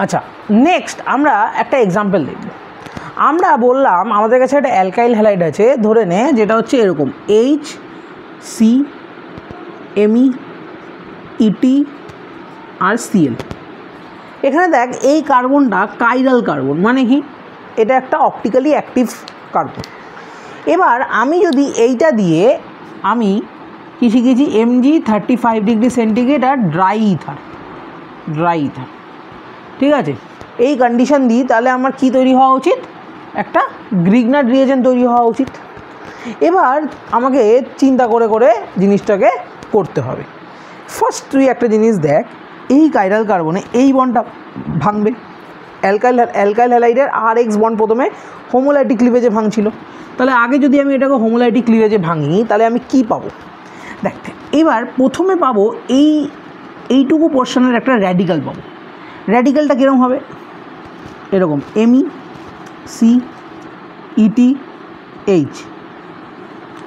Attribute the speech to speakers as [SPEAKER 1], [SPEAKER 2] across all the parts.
[SPEAKER 1] আচ্ছা, নেক্সট আমরা একটা এক্সাম্পল দেখব। আমরা বললাম আমাদের কাছে একটা অ্যালকাইল হ্যালাইড আছে, ধরে নে যেটা হচ্ছে এরকম HCMe ET আর Cl। এখানে দেখ এই কার্বনটা কাইরাল কার্বন, মানে কি এটা একটা অপটিক্যালি অ্যাক্টিভ কার্বন। এবার আমি যদি এইটা দিয়ে আমি কি শিখেছি Mg 35 ডিগ্রি সেন্টিগ্রেড আর ড্রাই ইথার, ঠিক আছে, এই কন্ডিশন দিই, তাহলে আমার কি তৈরি হওয়া উচিত, একটা গ্রিগনার রিয়েজেন্ট তৈরি হওয়া উচিত। এবার আমাকে চিন্তা করে করে জিনিসটাকে করতে হবে। ফার্স্ট তুই একটা জিনিস দেখ, এই কাইরাল কার্বনে এই বন্ডটা ভাঙবে, অ্যালকাইল হ্যালাইডের RX বন্ড প্রথমে হোমোলাইটিক ক্লিভেজে ভাঙছিল, তাহলে আগে যদি আমি এটাকে হোমোলাইটিক ক্লিভেজে ভাঙি তাহলে আমি কি পাবো দেখ। এবার প্রথমে পাবো এইটুকু পোর্শনের একটা র্যাডিক্যাল পাবো। র্যাডিক্যালটা কীরকম হবে, এরকম MECETH,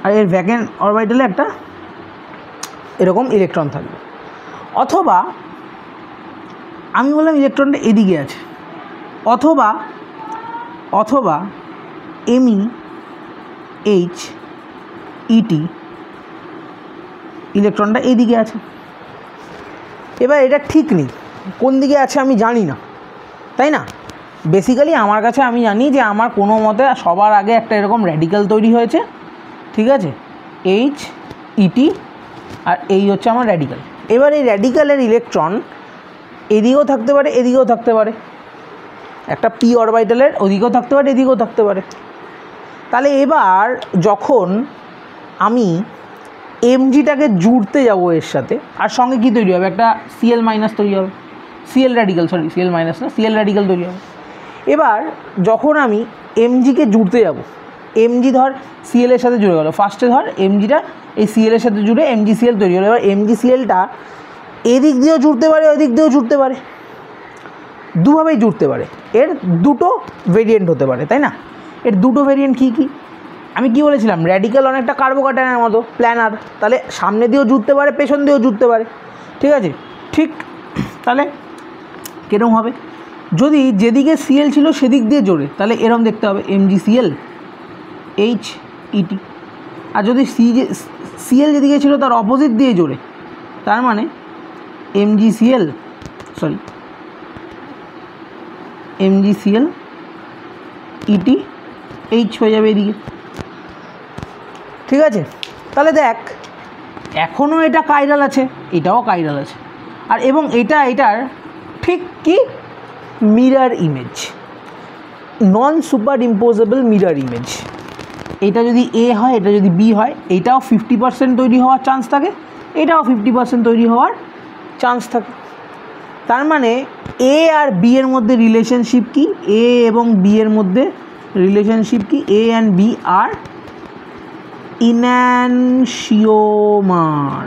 [SPEAKER 1] আর এর ভ্যাকেন্ট অরবিটালে একটা এরকম ইলেকট্রন থাকবে। অথবা আমি বললাম ইলেকট্রনটা এদিকে আছে, অথবা MEHET ইলেকট্রনটা এদিকে আছে। এবার এটা ঠিক নেই, কোন দিকে আছে আমি জানি না, তাই না? বেসিক্যালি আমার কাছে আমি জানি যে আমার কোনো মতে সবার আগে একটা এরকম র্যাডিক্যাল তৈরি হয়েছে, ঠিক আছে, HET, আর এই হচ্ছে আমার র্যাডিক্যাল। এবার এই র্যাডিক্যালের ইলেকট্রন এদিকেও থাকতে পারে, এদিকেও থাকতে পারে, একটা পি অরবিটালের ওদিকেও থাকতে পারে, এদিকেও থাকতে পারে। তাহলে এবার যখন আমি এমজিটাকে জুড়তে যাব এর সাথে, আর সঙ্গে কি তৈরি হবে, একটা Cl মাইনাস তৈরি হবে, Cl র্যাডিক্যাল তৈরি হবে। এবার যখন আমি এমজিকে জুড়তে যাব, এমজি ধর Cl এর সাথে জুড়ে গেল, ফার্স্টে ধর এমজিটা এই Cl এর সাথে জুড়ে MgCl তৈরি হলো। এবার MgClটা এদিক দিয়েও জুড়তে পারে, ওই দিক দিয়েও জুড়তে পারে, দুভাবেই জুড়তে পারে। এর দুটো ভেরিয়েন্ট হতে পারে, তাই না? এর দুটো ভেরিয়েন্ট কী কী আমি কি বলেছিলাম, র্যাডিক্যাল অনেকটা কার্বোক্যাটায়নের মতো প্ল্যানার, তাহলে সামনে দিয়েও জুড়তে পারে, পেছন দিয়েও জুড়তে পারে, ঠিক আছে। ঠিক তাহলে কীরকম হবে, যদি যেদিকে Cl ছিল সেদিক দিয়ে জোড়ে তাহলে এরকম দেখতে হবে MgCl HET, আর যদি Cl যেদিকে ছিল তার অপোজিট দিয়ে জোড়ে তার মানে MgCl ET H হয়ে যাবে এদিকে, ঠিক আছে। তাহলে দেখ এখনও এটা কাইরাল আছে, এটাও কাইরাল আছে, আর এবং এটার ঠিক কি mirror image, non superimposable mirror image. এটা যদি A হয়, এটা যদি B হয়, এটাও 50% তৈরি হওয়ার চান্স থাকে, এটাও 50% তৈরি হওয়ার চান্স থাকে। তার মানে A আর B এর মধ্যে রিলেশনশিপ কি, A এবং B এর মধ্যে রিলেশনশিপ কি, A অ্যান্ড B আর enantiomer,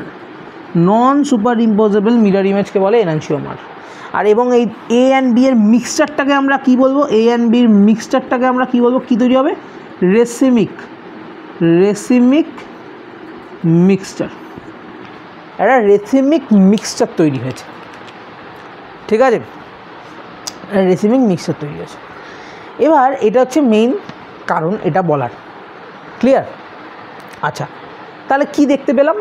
[SPEAKER 1] non superimposable mirror ইমেজকে বলে এনানশিওমার। আর এবং এই A অ্যান্ড B এর মিক্সচারটাকে আমরা কি বলবো, A অ্যান্ড B এর মিক্সচারটাকে আমরা কি বলবো, কি তৈরি হবে, রেসিমিক মিক্সচার। একটা রেসিমিক মিক্সচার তৈরি হয়েছে, ঠিক আছে, রেসিমিক মিক্সচার তৈরি হয়েছে। এবার এটা হচ্ছে মেইন কারণ এটা বলার, ক্লিয়ার? আচ্ছা, তাহলে কি দেখতে পেলাম,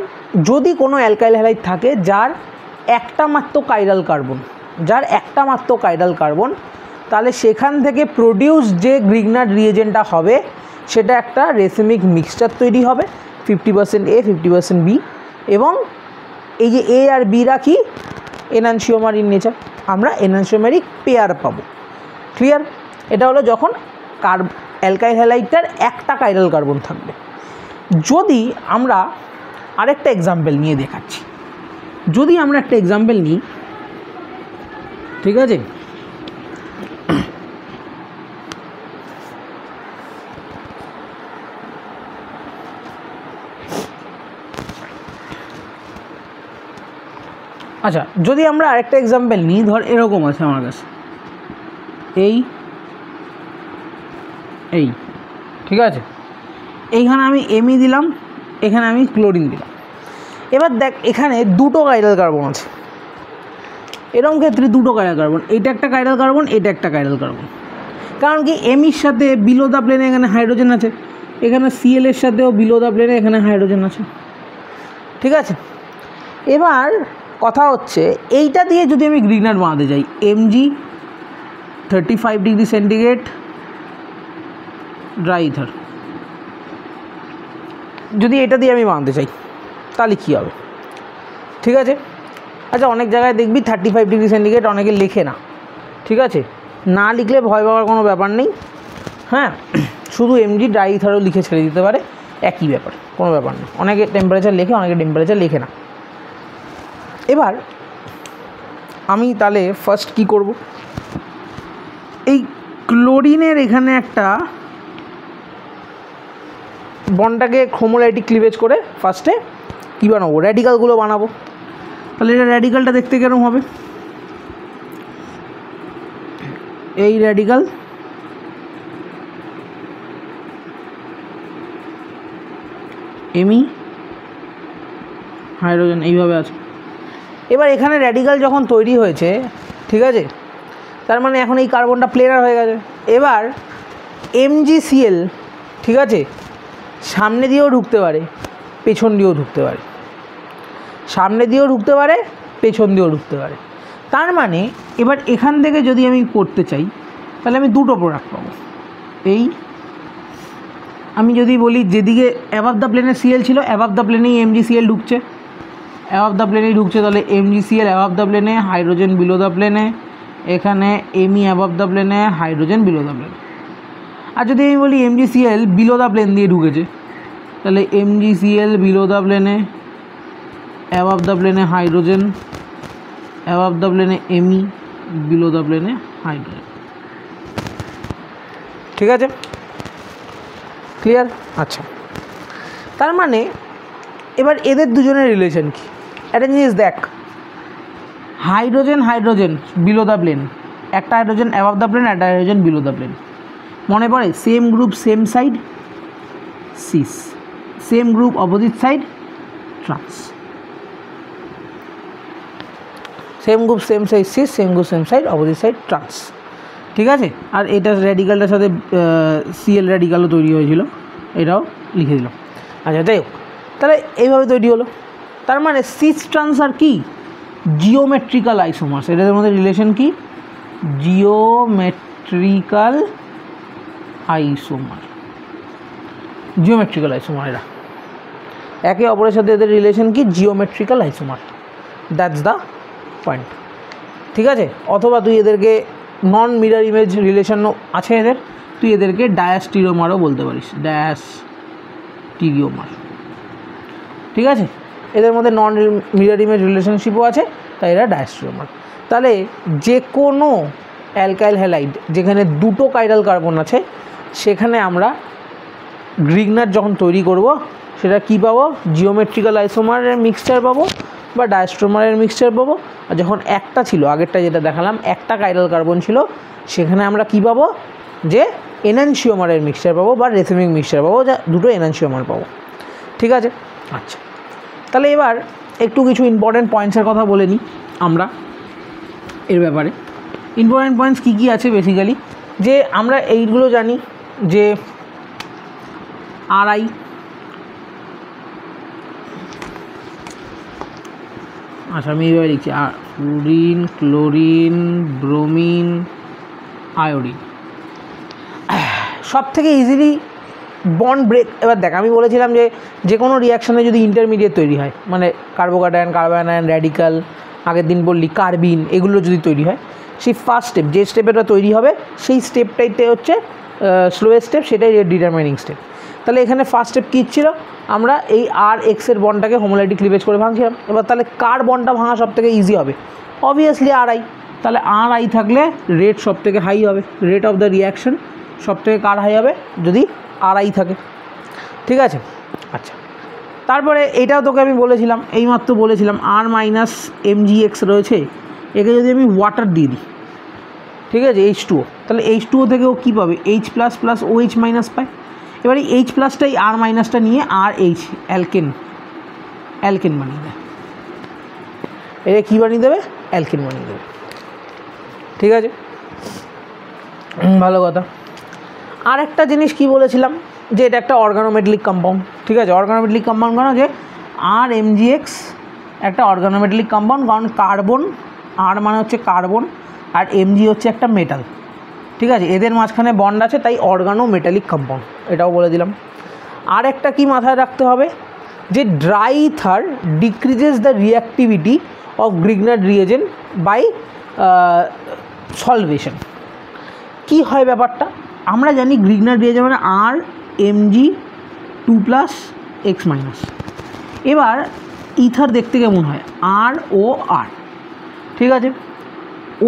[SPEAKER 1] যদি কোনো অ্যালকাইল হ্যালাইড থাকে যার একটা মাত্র কাইরাল কার্বন, তাহলে সেখান থেকে প্রডিউস যে গ্রিগনার রিয়েজেন্টটা হবে সেটা একটা রেসিমিক মিক্সচার তৈরি হবে, 50% A 50% B, এবং এই যে A আর B রা কি এনানশিওমার ইন নেচার, আমরা এনানশিওমারিক পেয়ার পাবো, ক্লিয়ার? এটা হলো যখন অ্যালকাইল হ্যালাইডটার একটা কাইরাল কার্বন থাকবে। যদি আমরা আরেকটা এক্সাম্পল নিয়ে দেখাচ্ছি, যদি আমরা একটা এক্সাম্পল নিই, ঠিক আছে, আচ্ছা যদি আমরা আরেকটা এক্সাম্পল নিই, ধর এরকম আছে আমার কাছে এই ঠিক আছে, এইখানে আমি এমই দিলাম, এখানে আমি ক্লোরিন দিলাম। এবার দেখ এখানে দুটো কাইরাল কার্বন আছে, এরকম ক্ষেত্রে দুটো কাইরাল কার্বন, এটা একটা কাইরাল কার্বন, এটা একটা কাইরাল কার্বন। কারণ কি এমির সাথে বিলো দ্য প্লেনে এখানে হাইড্রোজেন আছে, এখানে সিএল এর সাথেও বিলো দ্য প্লেনে এখানে হাইড্রোজেন আছে। ঠিক আছে, এবার কথা হচ্ছে এইটা দিয়ে যদি আমি গ্রিগনার বানাতে যাই, Mg 35 degree centigrade dry ether, যদি এটা দিয়ে আমি বানাতে চাই তাহলে কী হবে? ঠিক আছে, আচ্ছা অনেক জায়গায় দেখবি 35 ডিগ্রি সেন্টিগ্রেড অনেকে লেখে না। ঠিক আছে, না লিখলে ভয় পাওয়ার কোনো ব্যাপার নেই। হ্যাঁ, শুধু Mg ড্রাই ইথারও লিখে ছেড়ে দিতে পারে, একই ব্যাপার, কোনো ব্যাপার না। অনেকে টেম্পারেচার লেখে, অনেকে টেম্পারেচার লেখে না। এবার আমি তাহলে ফার্স্ট কি করব, এই ক্লোরিনের এখানে একটা বন্ডটাকে হোমোলাইটিক ক্লিভেজ করে ফার্স্টে কী বানাবো, র্যাডিক্যালগুলো বানাবো। তাহলে এটা র্যাডিক্যালটা দেখতে কেরম হবে, এই র্যাডিক্যাল এমি হাইড্রোজেন এইভাবে আছে। এবার এখানে র্যাডিক্যাল যখন তৈরি হয়েছে, ঠিক আছে, তার মানে এখন এই কার্বনটা প্লেনার হয়ে গেছে। এবার MgCl, ঠিক আছে, সামনে দিয়েও ঢুকতে পারে, পেছন দিয়েও ঢুকতে পারে, সামনে দিয়েও ঢুকতে পারে, পেছন দিয়েও ঢুকতে পারে। তার মানে এবার এখান থেকে যদি আমি করতে চাই তাহলে আমি দুটো প্রোডাক্ট পাবো। এই আমি যদি বলি যেদিকে অ্যাবাভ দ্য প্লেনে Cl ছিল, অ্যাবাভ দ্য প্লেনেই MgCl ঢুকছে, অ্যাবাভ দ্য প্লেনেই ঢুকছে, তাহলে MgCl অ্যাবাভ দ্য প্লেনে, হাইড্রোজেন বিলো দ্য প্লেনে, এখানে Me অ্যাবাভ দ্য প্লেনে, হাইড্রোজেন বিলো দ্য প্লেনে। আর যদি আমি বলি MgCl বিলো দ্য প্লেন দিয়ে ঢুকেছে, তাহলে MgCl বিলো দ্য প্লেনে, অ্যাবাভ দ্য প্লেনে হাইড্রোজেন, অ্যাবাভ দ্য প্লেনে Me, বিলো দ্য প্লেনে হাইড্রোজেন। ঠিক আছে, ক্লিয়ার? আচ্ছা, তার মানে এবার এদের দুজনের রিলেশন কি, একটা জিনিস দেখ, hydrogen hydrogen below the plane, একটা হাইড্রোজেন অ্যাবাভ দ্য প্লেন, একটা হাইড্রোজেন বিলো দ্য প্লেন। মনে পড়ে? Same group same side cis, same group opposite side trans, same group same side cis, same group same side opposite side trans. ঠিক আছে, আর এটা র্যাডিক্যালটার সাথে Cl র্যাডিক্যালও তৈরি হয়েছিল, এটাও লিখে দিলাম। আচ্ছা, যাই হোক, তাহলে এইভাবে তৈরি হলো। তার মানে সিস ট্রান্স আর কি, জিওমেট্রিক্যাল আইসোমার্স। এটাদের মধ্যে রিলেশন কি, জিওমেট্রিক্যাল আইসোমার, জিওমেট্রিক্যাল আইসোমার। এরা একে অপরের সাথে এদের রিলেশন কি, geometrical isomer. That's the point. ঠিক আছে, অথবা তুই এদেরকে নন মিরর ইমেজ রিলেশনও আছে এদের, তুই এদেরকে ডায়াস্টিরিওমারও বলতে পারিস, ডায়াস্টিরিওমার। ঠিক আছে, এদের মধ্যে নন মিরর ইমেজ রিলেশনশিপও আছে, তাই এরা ডায়াস্টিরিওমার। তাহলে যে কোনো অ্যালকাইল হ্যালাইড যেখানে দুটো কাইরাল কার্বন আছে, সেখানে আমরা গ্রিগনার যখন তৈরি করব সেটা কী পাবো, জিওমেট্রিক্যাল আইসোমারের মিক্সচার পাবো বা ডায়াস্ট্রোমারের মিক্সচার পাবো। আর যখন একটা ছিল, আগেরটা যেটা দেখালাম, একটা কাইরাল কার্বন ছিল, সেখানে আমরা কী পাবো, যে এনানশিওমারের মিক্সচার পাবো বা রেসিমিক মিক্সচার পাবো, যা দুটো এনানশিওমার পাবো। ঠিক আছে, আচ্ছা, তাহলে এবার একটু কিছু ইম্পর্ট্যান্ট পয়েন্টসের কথা বলে নিই আমরা এর ব্যাপারে। ইম্পর্ট্যান্ট পয়েন্টস কী কী আছে বেসিক্যালি, যে আমরা এইগুলো জানি যে Ri, আচ্ছা আমি এইভাবে লিখছি, ফ্লুরিন, ক্লোরিন, ব্রোমিন, আয়োডিন, সব থেকে ইজিলি বন্ড ব্রেক। এবার দেখ, আমি বলেছিলাম যে কোনো রিয়াকশানে যদি ইন্টারমিডিয়েট তৈরি হয়, মানে কার্বোক্যাটায়ন, কার্বনায়ন, র্যাডিক্যাল, আগের দিন বললি কার্বিন, এগুলো যদি তৈরি হয়, সেই ফার্স্ট স্টেপ, যে স্টেপটা তৈরি হবে সেই স্টেপটাইতে হচ্ছে স্লোয়েস্ট স্টেপ, সেটাই ডিটারমাইনিং স্টেপ। তাহলে এখানে ফার্স্ট স্টেপ কী ছিল, আমরা এই Rx এর বন্ডটাকে হোমোলাইটিক ক্লিভেজ করে ভাঙছিলাম। এবার তাহলে কার বন্ডটা ভাঙা সব থেকে ইজি হবে, অবভিয়াসলি Ri। তাহলে Ri থাকলে রেট সব থেকে হাই হবে, রেট অফ দ্য রিয়াকশন সব থেকে কার হাই হবে, যদি Ri থাকে। ঠিক আছে, আচ্ছা, তারপরে এটাও তোকে আমি বলেছিলাম, এইমাত্র বলেছিলাম R মাইনাস MgX রয়েছে, একে যদি আমি ওয়াটার দিয়ে দিই, ঠিক আছে, H2O, তাহলে H2O থেকেও কী পাবে, H plus plus OH minus পায়। এবার এই H প্লাসটাই R মাইনাসটা নিয়ে RH অ্যালকেন বানিয়ে দেয়। এটা কী বানিয়ে দেবে, অ্যালকিন বানিয়ে দেবে। ঠিক আছে, ভালো কথা। আর একটা জিনিস কি বলেছিলাম, যে এটা একটা অর্গানোমেটালিক কম্পাউন্ড। ঠিক আছে, অর্গানোমেটালিক কম্পাউন্ড কেন, যে RMgX একটা অর্গানোমেটালিক কম্পাউন্ড, কারণ কার্বন, আর মানে হচ্ছে কার্বন আর Mg হচ্ছে একটা মেটাল। ঠিক আছে, এদের মাঝখানে বন্ড আছে, তাই অর্গানোমেটালিক কম্পাউন্ড, এটাও বলে দিলাম। আর একটা কি মাথায় রাখতে হবে, যে dry ether decreases the reactivity of Grignard reagent by solvation. কি হয় ব্যাপারটা, আমরা জানি গ্রিগনার্ড রিয়েজেন্ট মানে RMg2+X-। এবার ইথার দেখতে কেমন হয়, ROR। ঠিক আছে,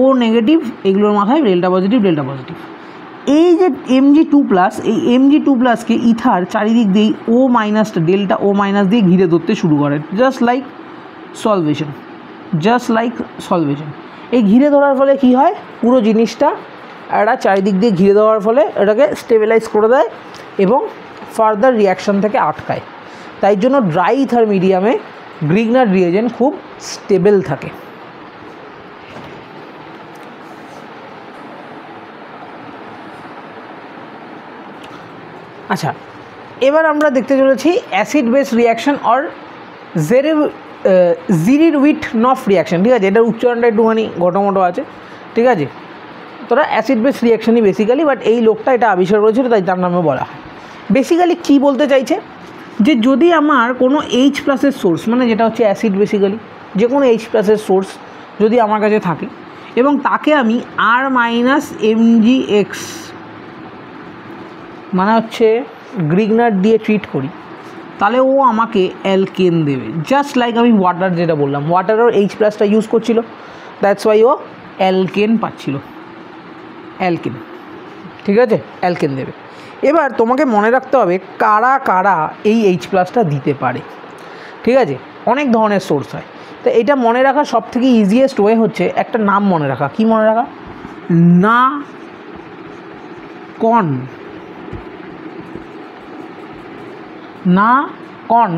[SPEAKER 1] ও নেগেটিভ, এগুলোর মাথায় ডেল্টা পজিটিভ ডেল্টা পজিটিভ। এই যে Mg2+, এই Mg2+কে ইথার চারিদিক দিয়ে ও মাইনাসটা, ডেল্টা ও মাইনাস দিয়ে ঘিরে ধরতে শুরু করে, জাস্ট লাইক সলভেশন। এই ঘিরে ধরার ফলে কি হয়, পুরো জিনিসটা একটা চারিদিক দিয়ে ঘিরে দেওয়ার ফলে এটাকে স্টেবিলাইজ করে দেয় এবং ফার্দার রিয়াকশান থেকে আটকায়। তাই জন্য ড্রাই ইথার মিডিয়ামে গ্রিগনার্ড রিয়েজেন্ট খুব স্টেবল থাকে। আচ্ছা, এবার আমরা দেখতে চলেছি acid base reaction or Zerewitinoff reaction. ঠিক আছে, এটার উচ্চারণটা একটুখানি ঘটোমটো আছে। ঠিক আছে, তোরা অ্যাসিড বেস রিয়াকশানই বেসিক্যালি, বাট এই লোকটা এটা আবিষ্কার করেছিল তাই তার নামে বলা হয়। বেসিক্যালি কী বলতে চাইছে, যে যদি আমার কোনো H+ সোর্স, মানে যেটা হচ্ছে অ্যাসিড, বেসিক্যালি যে কোনো H+ সোর্স যদি আমার কাছে থাকে এবং তাকে আমি R-MgX মানে হচ্ছে গ্রিগনার্ড দিয়ে ট্রিট করি, তাহলে ও আমাকে অ্যালকেন দেবে। জাস্ট লাইক আমি ওয়াটার যেটা বললাম, ওয়াটারও H+টা ইউজ করছিল, দ্যাটস ওয়াই ও অ্যালকেন পাচ্ছিল, অ্যালকেন। ঠিক আছে, অ্যালকেন দেবে। এবার তোমাকে মনে রাখতে হবে কারা কারা এই H+টা দিতে পারে। ঠিক আছে, অনেক ধরনের সোর্স হয়, তো এটা মনে রাখার সবথেকে ইজিয়েস্ট ওয়ে হচ্ছে একটা নাম মনে রাখা। কি মনে রাখা, না কন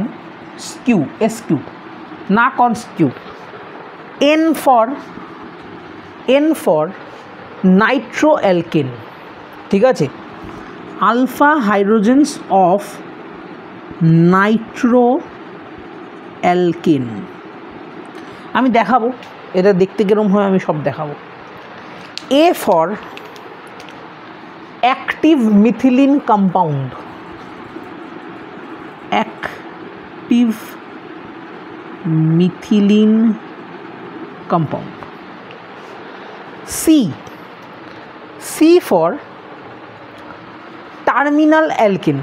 [SPEAKER 1] স্কিউ, না কনস্কিউ। N for nitroalkane. ঠিক আছে, alpha hydrogens of nitroalkane. আমি দেখাবো এটা দেখতে কিরম হয়, আমি সব দেখাবো। A for active methylene compound, active methylene compound. C for terminal alkane.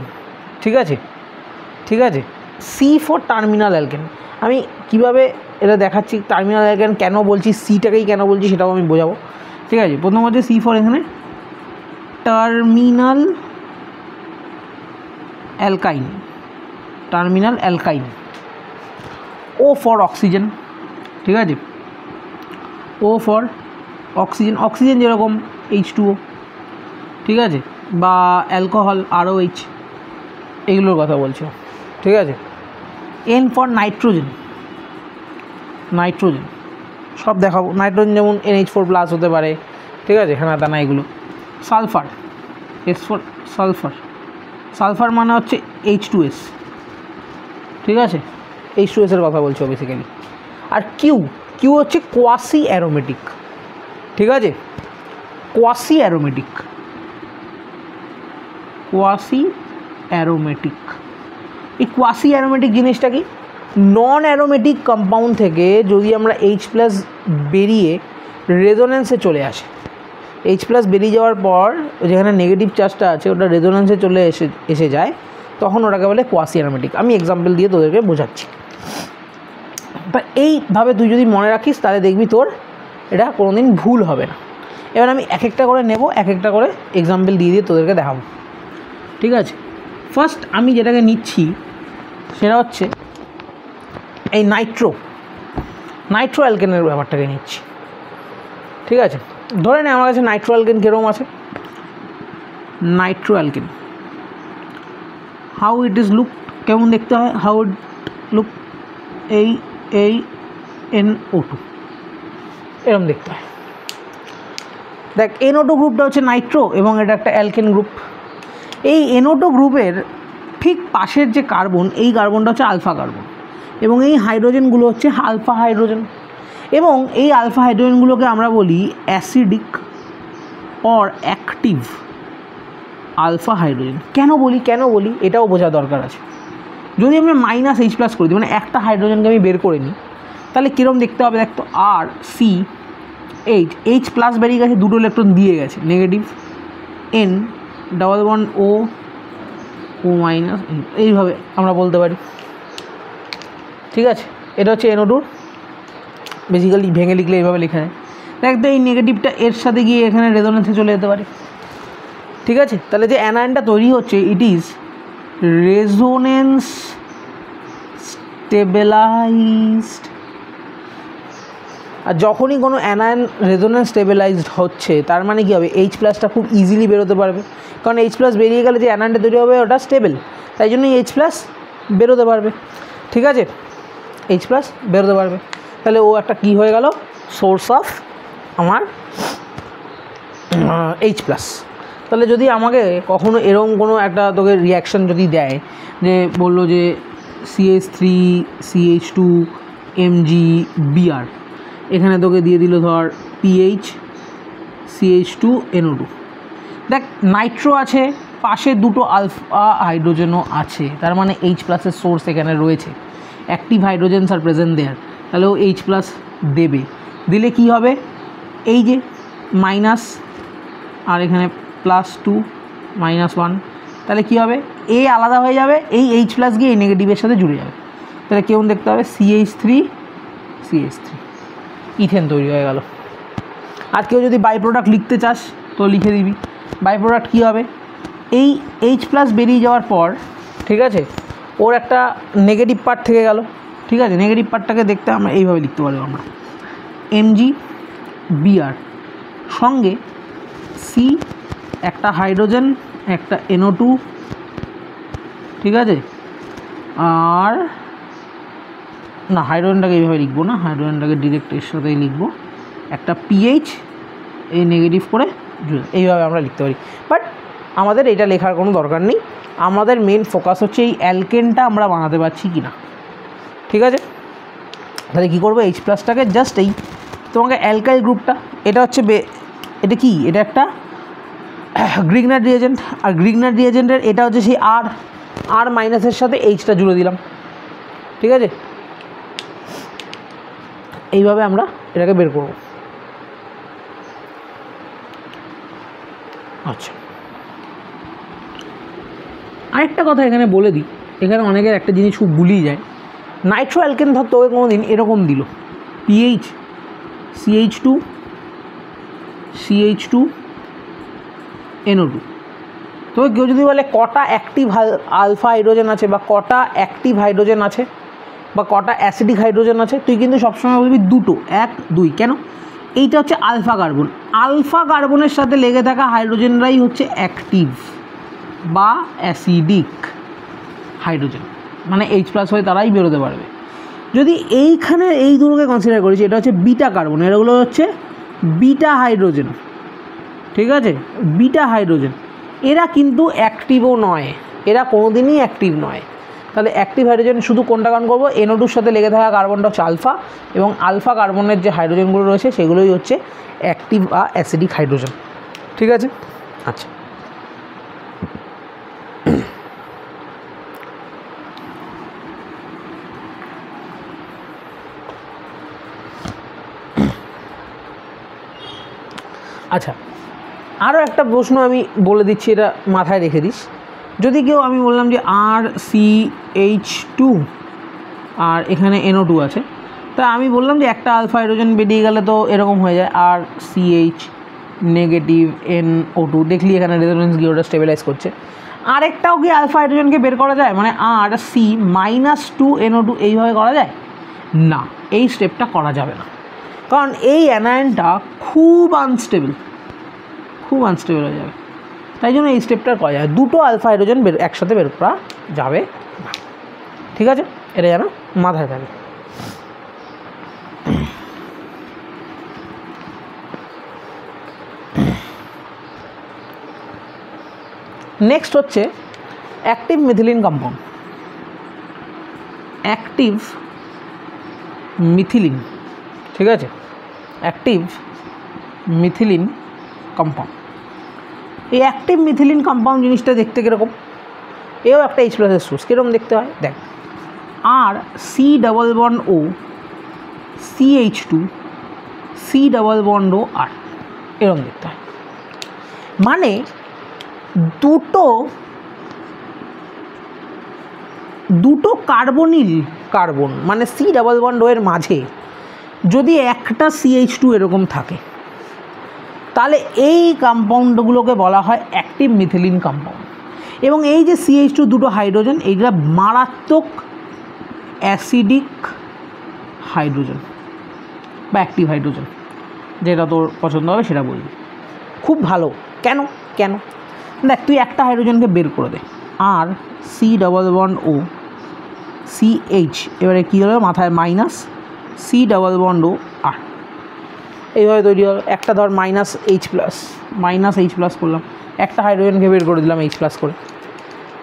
[SPEAKER 1] ঠিক আছে, C ফর টার্মিনাল অ্যালকেন। আমি কিভাবে এটা দেখাচ্ছি, টার্মিনাল অ্যালকেন কেন বলছি, সিটাকেই কেন বলছি সেটাও আমি বোঝাবো। ঠিক আছে, প্রথম হচ্ছে C ফর এখানে টার্মিনাল অ্যালকাইন। O for oxygen. ঠিক আছে, O ফর অক্সিজেন যেরকম H2O, ঠিক আছে, বা অ্যালকোহল ROH, এগুলোর কথা বলছো। ঠিক আছে, N ফর নাইট্রোজেন, সব দেখাবো। নাইট্রোজেন যেমন NH4+ হতে পারে। ঠিক আছে, হ্যাঁ তা না এগুলো। সালফার, S ফর সালফার মানে হচ্ছে H2S। ঠিক আছে, H2S এর কথা বলছো বেসিক্যালি। আর কিউ হচ্ছে কোয়াসি অ্যারোমেটিক। ঠিক আছে, কোয়াসি অ্যারোমেটিক। এই কোয়াসি অ্যারোমেটিক জিনিসটা কি, নন অ্যারোমেটিক কম্পাউন্ড থেকে যদি আমরা H+ বেরিয়ে রেজোনেন্সে চলে আসে, H+ বেরিয়ে যাওয়ার পর যেখানে নেগেটিভ চার্জটা আছে ওটা রেজোনেন্সে চলে এসে যায়, তখন ওটাকে বলে কোয়াসি অ্যারোমেটিক। আমি এক্সাম্পল দিয়ে তোদেরকে বোঝাচ্ছি। তা এইভাবে তুই যদি মনে রাখিস তাহলে দেখবি তোর এটা কোনোদিন ভুল হবে না। এবার আমি এক একটা করে নেব, এক একটা করে এক্সাম্পল দিয়ে তোদেরকে দেখাবো। ঠিক আছে, ফার্স্ট আমি যেটাকে নিচ্ছি সেটা হচ্ছে এই নাইট্রো অ্যালকেনের ব্যাপারটাকে নিচ্ছি। ঠিক আছে, ধরে নে আমার কাছে নাইট্রো অ্যালকেন কীরকম আছে। Nitro alkane how it is look, কেমন দেখতে হয়, হাউ ইট লুক, এই NO2। এরকম দেখতে হয়। দেখ NO2 গ্রুপটা হচ্ছে নাইট্রো এবং এটা একটা অ্যালকেন গ্রুপ। এই NO2 গ্রুপের ঠিক পাশের যে কার্বন, এই কার্বনটা হচ্ছে আলফা কার্বন এবং এই হাইড্রোজেনগুলো হচ্ছে আলফা হাইড্রোজেন এবং এই আলফা হাইড্রোজেনগুলোকে আমরা বলি acidic or active alpha hydrogen. কেন বলি এটাও বোঝা দরকার আছে। যদি আমরা -H+ করে দিই, মানে একটা হাইড্রোজেনকে আমি বের করে নিই, তাহলে কীরকম দেখতে হবে? দেখতো RC8H+ বেরিয়ে গেছে, দুটো ইলেকট্রন দিয়ে গেছে, negative N double bond O এইভাবে আমরা বলতে পারি। ঠিক আছে, এটা হচ্ছে NO2, বেসিক্যালি ভেঙে লিখলে এইভাবে লেখা যায়। দেখতো এই নেগেটিভটা এর সাথে গিয়ে এখানে রেজোনেন্সে চলে যেতে পারে। ঠিক আছে, তাহলে যে অ্যানায়নটা তৈরি হচ্ছে ইট ইজ রেজোনেন্স স্টেবিলাইজড। আর যখনই কোনো অ্যানায়ন রেজোনেন্স স্টেবিলাইজড হচ্ছে তার মানে কী হবে? H+টা খুব ইজিলি বেরোতে পারবে, কারণ H+ বেরিয়ে গেলে যে অ্যানায়নটা তৈরি হবে ওটা স্টেবল, তাই জন্যই H+ বেরোতে পারবে। ঠিক আছে, H+ বেরোতে পারবে, তাহলে ও একটা কী হয়ে গেল? সোর্স অফ আমার H+। তাহলে যদি আমাকে কখনো এরকম কোনো একটা তোকে রিয়াকশান যদি দেয়, যে বললো যে CH3CH2 MgBr, এখানে তোকে দিয়ে দিল ধর PH CH2NO2, দেখ নাইট্রো আছে, পাশে দুটো আলফা হাইড্রোজেনও আছে, তার মানে H+এর সোর্স এখানে রয়েছে, অ্যাক্টিভ হাইড্রোজেনস আর প্রেজেন্ট দেয়ার, তাহলে ও H+ দেবে। দিলে কি হবে? এই যে মাইনাস আর এখানে +2 -1, তাহলে কী হবে? এ আলাদা হয়ে যাবে, এই H+ গিয়ে এই নেগেটিভের সাথে জুড়ে যাবে, তাহলে কেমন দেখতে হবে? CH3 ইথেন তৈরি হয়ে গেল। আর কেউ যদি বাই প্রোডাক্ট লিখতে চাস তো লিখে দিবি। বাই প্রোডাক্ট কী হবে? এই H+ বেরিয়ে যাওয়ার পর, ঠিক আছে, ওর একটা নেগেটিভ পার্ট থেকে গেল। ঠিক আছে, নেগেটিভ পার্টটাকে দেখতে আমরা এইভাবে লিখতে পারবো আমরা MgBr, সঙ্গে C একটা হাইড্রোজেন একটা NO2, ঠিক আছে, আর না হাইড্রোজেনটাকে এইভাবে লিখবো না, হাইড্রোজেনটাকে ডিরেক্ট এর সাথেই লিখবো, একটা PH এই নেগেটিভ করে এইভাবে আমরা লিখতে পারি। বাট আমাদের এটা লেখার কোনো দরকার নেই, আমাদের মেন ফোকাস হচ্ছে এই অ্যালকেনটা আমরা বানাতে পারছি কি না। ঠিক আছে, তাহলে কী করবো? H+টাকে জাস্ট এই তোমাকে অ্যালকাইল গ্রুপটা, এটা হচ্ছে এটা কি? এটা একটা গ্রিগনার রিয়েজেন্ট, আর গ্রিগনার রিয়েজেন্টের এটা হচ্ছে সেই আর মাইনাসের সাথে H-টা জুড়ে দিলাম। ঠিক আছে, এইভাবে আমরা এটাকে বের করব। আচ্ছা, আরেকটা কথা এখানে বলে দিই, এখানে অনেকের একটা জিনিস খুব ভুলিয়ে যায়। নাইট্রো অ্যালকেন ধর তোকে কোনো দিন এরকম দিল PH CH2 NO2, তো কেউ যদি বলে কটা অ্যাক্টিভ আলফা হাইড্রোজেন আছে বা কটা অ্যাক্টিভ হাইড্রোজেন আছে বা কটা অ্যাসিডিক হাইড্রোজেন আছে, তুই কিন্তু সবসময় বলবি দুটো, 1 2। কেন? এইটা হচ্ছে আলফা কার্বন, আলফা কার্বনের সাথে লেগে থাকা হাইড্রোজেনরাই হচ্ছে অ্যাক্টিভ বা অ্যাসিডিক হাইড্রোজেন, মানে H+ হয়ে তারাই বেরোতে পারবে। যদি এইখানে এই দুটোকে কনসিডার করেছি, এটা হচ্ছে বিটা কার্বন, এগুলো হচ্ছে বিটা হাইড্রোজেন। ঠিক আছে, বিটা হাইড্রোজেন এরা কিন্তু অ্যাক্টিভও নয়, এরা কোনোদিনই অ্যাক্টিভ নয়। তাহলে অ্যাক্টিভ হাইড্রোজেন শুধু কোনটা কারণ করবো? NO2-র সাথে লেগে থাকা কার্বনটা হচ্ছে আলফা, এবং আলফা কার্বনের যে হাইড্রোজেনগুলো রয়েছে সেগুলোই হচ্ছে অ্যাক্টিভ বা অ্যাসিডিক হাইড্রোজেন। ঠিক আছে, আচ্ছা, আচ্ছা, আরও একটা প্রশ্ন আমি বলে দিচ্ছি, এটা মাথায় রেখে দিস। যদি কেউ, আমি বললাম যে RCH2 আর এখানে NO2 আছে, তা আমি বললাম যে একটা আলফা হাইড্রোজেন বেরিয়ে গেলে তো এরকম হয়ে যায় RCH নেগেটিভ NO2, দেখলি এখানে রেজোনেন্স গিয়ে ওটা স্টেবিলাইজ করছে। আরেকটাও কি আলফা হাইড্রোজেনকে বের করা যায়, মানে RC-2NO2 এইভাবে করা যায় না? এই স্টেপটা করা যাবে না, কারণ এই অ্যানায়নটা খুব আনস্টেবল হয়ে যাবে, তাই জন্য এই স্টেপটা করা যায়। দুটো আলফা হাইড্রোজেন একসাথে বের করা যাবে না। ঠিক আছে, এটা যেন মাথায় থাকে। নেক্সট হচ্ছে active methylene compound. Active methylene, ঠিক আছে, অ্যাক্টিভ মিথিলিন কম্পাউন্ড। এই অ্যাক্টিভ মিথিলিন কম্পাউন্ড জিনিসটা দেখতে কীরকম, এও একটা H+ সোর্স। কীরকম দেখতে হয় দেখ, আর C double bond O CH2 C double bond O R, এরকম দেখতে হয়। মানে দুটো কার্বনিল কার্বন মানে C ডাবল বন্ড O এর মাঝে যদি একটা CH2 এরকম থাকে, তাহলে এই কম্পাউন্ডগুলোকে বলা হয় অ্যাক্টিভ মিথিলিন কম্পাউন্ড। এবং এই যে CH2 দুটো হাইড্রোজেন, এইটা মারাত্মক অ্যাসিডিক হাইড্রোজেন বা অ্যাক্টিভ হাইড্রোজেন, যেটা তোর পছন্দ হবে সেটা বলবি। খুব ভালো। কেন কেন দেখ, তুই একটা হাইড্রোজেনকে বের করে দে, আর C double bond O CH, এবারে কী হলো মাথায় minus C double bond O R, এইভাবে তৈরি হলো। একটা ধর -H+ করলাম, একটা হাইড্রোজেনকে বের করে দিলাম H+ করে।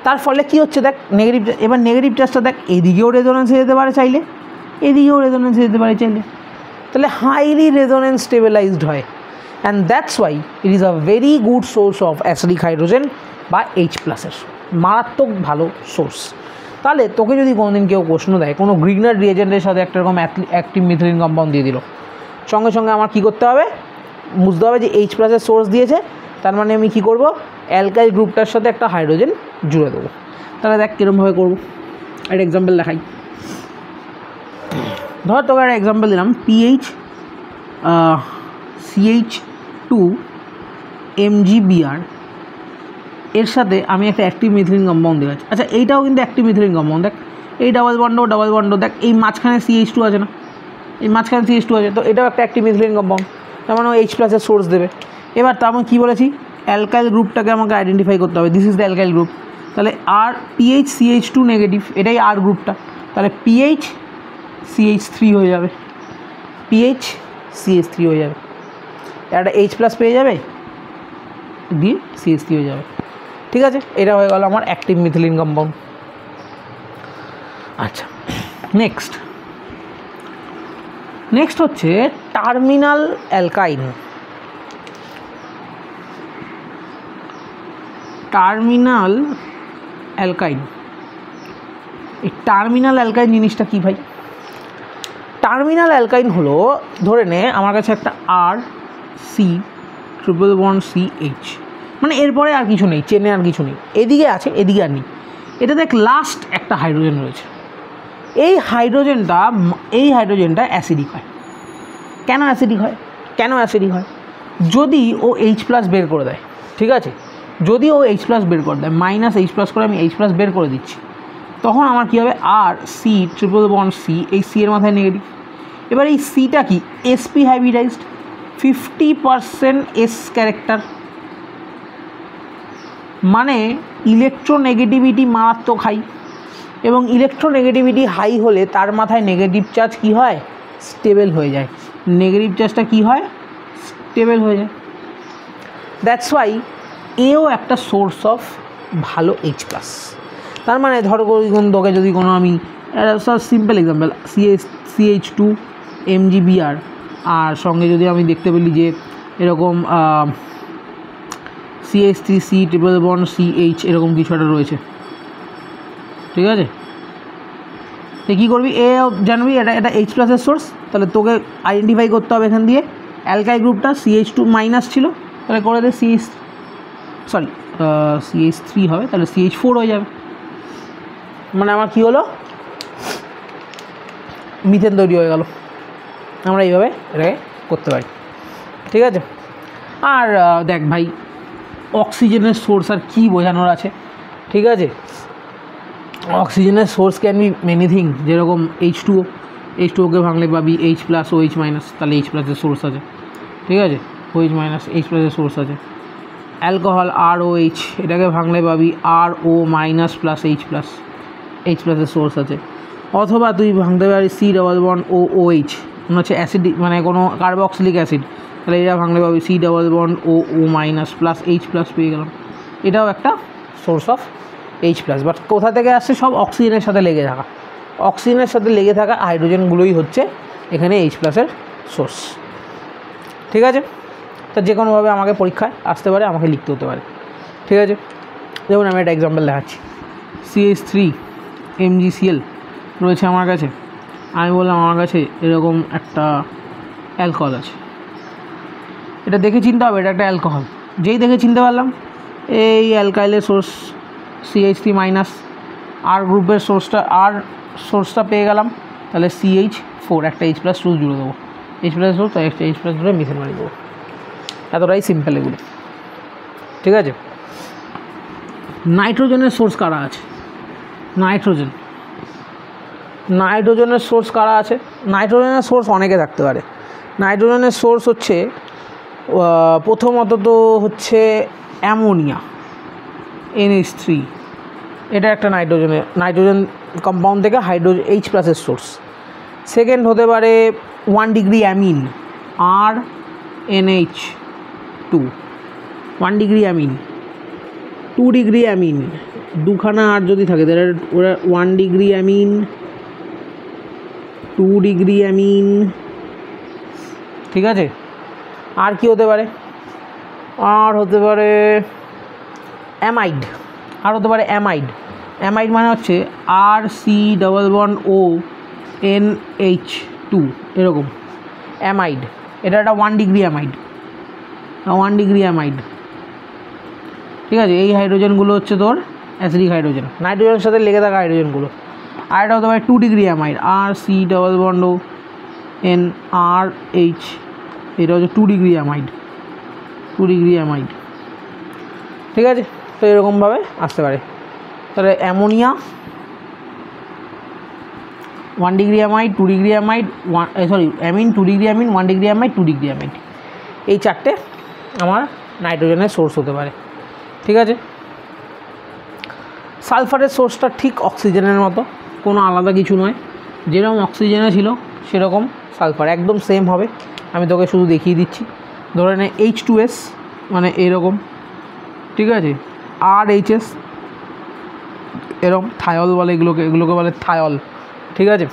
[SPEAKER 1] তার ফলে কী হচ্ছে দেখ, নেগেটিভ। এবার নেগেটিভ চার্জটা দেখ, এদিকেও রেজোনেন্সে যেতে পারে চাইলে, এদিকেও রেজোনেন্সে যেতে পারে চাইলে, তাহলে হাইলি রেজোনেন্স স্টেবিলাইজড হয়। And that's why it is a very good source of acidic hydrogen বা H+-এর মারাত্মক ভালো সোর্স। তাহলে তোকে যদি কোনোদিন কেউ প্রশ্ন দেয়, কোনো গ্রিগনার রিয়েজেন্টের সাথে একটা এরকম অ্যাক্টিভ মিথিলিন কম্পাউন্ড দিয়ে দিল, সঙ্গে সঙ্গে আমার কী করতে হবে, বুঝতে হবে যে H+-এর সোর্স দিয়েছে, তার মানে আমি কী করব, অ্যালকাইল গ্রুপটার সাথে একটা হাইড্রোজেন জুড়ে দেবো। তাহলে দেখ কীরকমভাবে করবো, একটা এক্সাম্পল দেখাই। ধর তোকে একটা এক্সাম্পল দিলাম, CH2 MgBr এর সাথে আমি একটা অ্যাক্টিভ মিথিলিন কম্পাউন্ড দেখাচ্ছি। আচ্ছা, এইটাও কিন্তু অ্যাক্টিভ মিথিলিন কম্পাউন্ড। দেখ এই ডাবল বন্ড দেখ, এই মাঝখানে CH2 আছে না, এই মাঝখানে CH2 আছে, তো এটাও একটা অ্যাক্টিভ মিথিলিন কম্পাউন্ড, তার মানে H+-এর সোর্স দেবে। এবার তো আমি কী বলেছি, অ্যালকাইল গ্রুপটাকে আমাকে আইডেন্টিফাই করতে হবে, this is the alkyl group. তাহলে আর PH CH2 নেগেটিভ, এটাই আর গ্রুপটা, তাহলে PH CH3 হয়ে যাবে, PH CH3 হয়ে যাবে, একটা H+ পেয়ে যাবে, দিয়ে CH3 হয়ে যাবে। ঠিক আছে, এটা হয়ে গেল আমার অ্যাক্টিভ মিথিলিন কম্পাউন্ড। আচ্ছা, নেক্সট হচ্ছে টার্মিনাল অ্যালকাইন। টার্মিনাল অ্যালকাইন, এই টার্মিনাল অ্যালকাইন জিনিসটা কী ভাই? টার্মিনাল অ্যালকাইন হলো, ধরে নে আমার কাছে একটা RC ট্রিপল বন্ড CH, মানে এরপরে আর কিছু নেই, চেনে আর কিছু নেই, এদিকে আছে এদিকে আর নেই, এটা দেখ লাস্ট একটা হাইড্রোজেন রয়েছে। এই হাইড্রোজেনটা অ্যাসিডিক হয়। কেন অ্যাসিডিক হয়? যদি ও H+ বের করে দেয়, ঠিক আছে, যদি ও H+ বের করে দেয়, -H+ করে আমি H+ বের করে দিচ্ছি, তখন আমার কী হবে, RC ট্রিপল বন্ড C, এই C এর মাথায় নেগেটিভ। এবার এই Cটা কি, sp হাইব্রিডাইজড, 50% S ক্যারেক্টার, মানে ইলেকট্রোনেগেটিভিটি মারাত্মক হাই। এবং ইলেকট্রোনেগেটিভিটি হাই হলে তার মাথায় নেগেটিভ চার্জ কী হয়, স্টেবল হয়ে যায়। নেগেটিভ চার্জটা কী হয়, স্টেবল হয়ে যায়। দ্যাটস ওয়াই এও একটা সোর্স অফ ভালো H+। তার মানে ধরো তোকে যদি কোনো আমি সিম্পল এক্সাম্পল CH2 MgBr, আর সঙ্গে যদি আমি দেখতে পেলি যে এরকম CH3C ট্রিপল বন্ড CH এরকম কিছু একটা রয়েছে, ঠিক আছে, তো কী করবি, জানবি এটা H+-এর সোর্স, তাহলে তোকে আইডেন্টিফাই করতে হবে এখান দিয়ে অ্যালকাইল গ্রুপটা CH2 মাইনাস ছিল, তাহলে করে দে CH3 হবে, তাহলে CH4 হয়ে যাবে। মানে আমার কী হলো, মিথেন তৈরি হয়ে গেল। আমরা এইভাবে এটাকে করতে পারি, ঠিক আছে। আর দেখ ভাই, অক্সিজেনের সোর্স আর কী বোঝানোর আছে, ঠিক আছে। অক্সিজেনের source can be many thing, যেরকম H2O-কে ভাঙলে পাবি H+, OH-, তাহলে H+-এর সোর্স আছে, ঠিক আছে, OH-, H+-এর সোর্স আছে। অ্যালকোহল ROH, এটাকে ভাঙলে পাবি RO- + H+এর সোর্স আছে। অথবা তুই ভাঙতে পারিস C ডাবল বন্ড OOH, মনে হচ্ছে অ্যাসিড, মানে কোনো কার্বক্সিলিক অ্যাসিড, তাহলে এটা ভাঙলে পাবি C double bond OO- + H+ পেয়ে গেলাম। এটাও একটা source of H plus, but কোথা থেকে আসছে? সব অক্সিজেনের সাথে লেগে থাকা, অক্সিজেনের সাথে লেগে থাকা হাইড্রোজেনগুলোই হচ্ছে এখানে এইচ প্লাসের সোর্স। ঠিক আছে, তা যে কোনোভাবে আমাকে পরীক্ষায় আসতে পারে, আমাকে লিখতে হতে পারে। ঠিক আছে, যেমন আমি একটা এক্সাম্পল দেখাচ্ছি। CH3 MgCl রয়েছে আমার কাছে, আমি বললাম আমার কাছে এরকম একটা অ্যালকোহল আছে, এটা দেখে চিনতে হবে এটা একটা অ্যালকোহল। যেই দেখে চিনতে পারলাম এই অ্যালকাইলের সোর্স CH3- আর গ্রুপের সোর্সটা পেয়ে গেলাম, তাহলে CH4 একটা H+ জুড়ে দেবো, H+ সোর্স তাই একটা H+ জুড়ে মিথেন মারি দেবো। এতটাই সিম্পল এগুলো। ঠিক আছে, নাইট্রোজেনের সোর্স কারা আছে? নাইট্রোজেনের সোর্স কারা আছে? নাইট্রোজেনের সোর্স অনেকে থাকতে পারে। নাইট্রোজেনের সোর্স হচ্ছে প্রথমত তো হচ্ছে অ্যামোনিয়া NH3, এটা একটা নাইট্রোজেন কম্পাউন্ড থেকে H+ সোর্স। সেকেন্ড হতে পারে 1 degree amine RNH2, 1 degree amine, 2 degree amine, দুখানা আর যদি থাকে তাহলে ওরা 1 ডিগ্রি অ্যামিন, 2 ডিগ্রি অ্যামিন। ঠিক আছে, আর কি হতে পারে? আর হতে পারে অ্যামাইড, অ্যামাইড মানে হচ্ছে RC++ONH2 এরকম অ্যামাইড, এটা একটা 1 ডিগ্রি অ্যামাইড। ঠিক আছে, এই হাইড্রোজেনগুলো হচ্ছে তোর অ্যাসিডিক হাইড্রোজেন, নাইট্রোজেনের সাথে লেগে থাকা হাইড্রোজেনগুলো। আর এটা হতে পারে 2 ডিগ্রি অ্যামাইড RC++ONRH, এটা হচ্ছে 2 ডিগ্রি অ্যামাইড। ঠিক আছে, তো এরকমভাবে আসতে পারে। তাহলে ammonia 1 degree amide, 2 degree amide, amine 2 degree amine, 1 degree amide, 2 degree amide, এই চারটে আমার নাইট্রোজেনের সোর্স হতে পারে। ঠিক আছে, সালফারের সোর্সটা ঠিক অক্সিজেনের মতো, কোনো আলাদা কিছু নয়, যেরকম অক্সিজেনে ছিল সেরকম সালফার একদম সেম হবে। আমি তোকে শুধু দেখিয়ে দিচ্ছি। ধরে নে H2S মানে এরকম, ঠিক আছে, RHS এরকম, থায়ল বলে এগুলোকে বলে থায়ল। ঠিক আছে,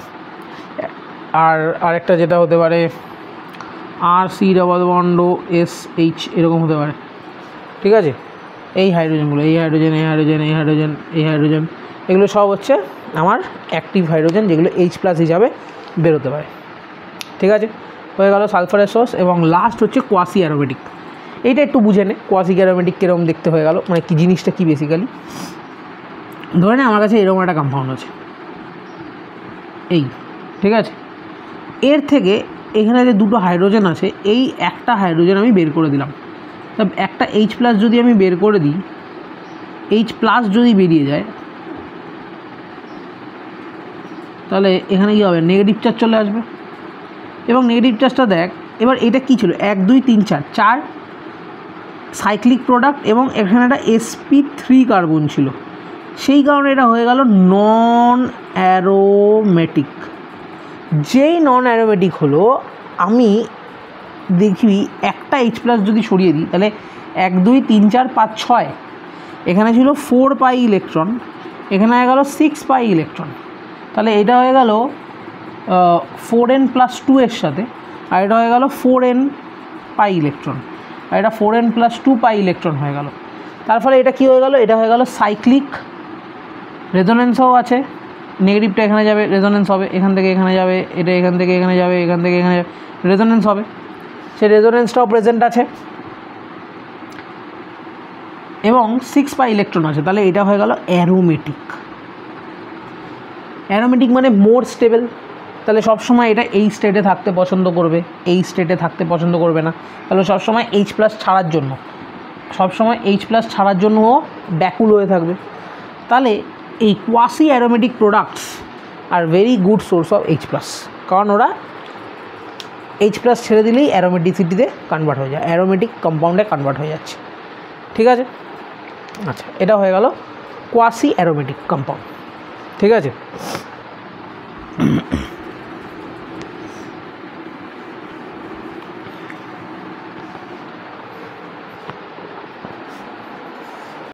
[SPEAKER 1] আর আরেকটা যেটা হতে পারে RC++OSH এরকম হতে পারে। ঠিক আছে, এই হাইড্রোজেনগুলো, এই হাইড্রোজেন এগুলো সব হচ্ছে আমার অ্যাক্টিভ হাইড্রোজেন, যেগুলো H+ হিসাবে বেরোতে পারে। ঠিক আছে, হয়ে গেল সালফারের সোর্স। এবং লাস্ট হচ্ছে কোয়াসি অ্যারোমেটিক। এইটা একটু বুঝে নে, কোয়াসি অ্যারোমেটিক কীরকম দেখতে হয়ে গেল, মানে কি জিনিসটা কি বেসিক্যালি। ধরে নে আমার কাছে এরকম একটা কম্পাউন্ড আছে এই, ঠিক আছে, এর থেকে এখানে যে দুটো হাইড্রোজেন আছে, এই একটা হাইড্রোজেন আমি বের করে দিলাম। তা একটা H+ যদি আমি বের করে দিই, H+ যদি বেরিয়ে যায়, তাহলে এখানে কী হবে? নেগেটিভ চার্জ চলে আসবে। এবং নেগেটিভ চার্জটা দেখ, এবার এটা কী ছিল? 1 2 3 4 সাইক্লিক প্রোডাক্ট, এবং এখানে একটা sp3 কার্বন ছিল, সেই কারণে এটা হয়ে গেল নন অ্যারোমেটিক। যেই নন অ্যারোমেটিক হলো, আমি দেখবি একটা H+ যদি সরিয়ে দিই, তাহলে 1 2 3 4 5 6, এখানে ছিল 4 পাই ইলেকট্রন, এখানে হয়ে গেল 6 পাই ইলেকট্রন। তাহলে এটা হয়ে গেল 4n+2 এর সাথে, আর এটা হয়ে গেল 4n পাই ইলেকট্রন, আর এটা 4n+2 পাই ইলেকট্রন হয়ে গেল। তার ফলে এটা কী হয়ে গেল? এটা হয়ে গেল সাইক্লিক। রেজোনেন্সও আছে, নেগেটিভটা এখানে যাবে, রেজোনেন্স হবে, এখান থেকে এখানে যাবে, এটা এখান থেকে এখানে যাবে, এখান থেকে এখানে যাবে, রেজোনেন্স হবে। সেই রেজোনেন্সটাও প্রেজেন্ট আছে, এবং 6 পাই ইলেকট্রন আছে। তাহলে এটা হয়ে গেল অ্যারোমেটিক। অ্যারোমেটিক মানে মোর স্টেবল। তাহলে সবসময় এটা এই স্টেটে থাকতে পছন্দ করবে, এই স্টেটে থাকতে পছন্দ করবে না। তাহলে সবসময় H+ ছাড়ার জন্য, ও ব্যাকুল হয়ে থাকবে। তাহলে এই quasi aromatic products are very good source of H+, কারণ ওরা H+ ছেড়ে দিলেই অ্যারোমেটিসিটিতে কনভার্ট হয়ে যায়, অ্যারোমেটিক কম্পাউন্ডে কনভার্ট হয়ে যাচ্ছে। ঠিক আছে, আচ্ছা, এটা হয়ে গেল কোয়াসি অ্যারোমেটিক কম্পাউন্ড। ঠিক আছে।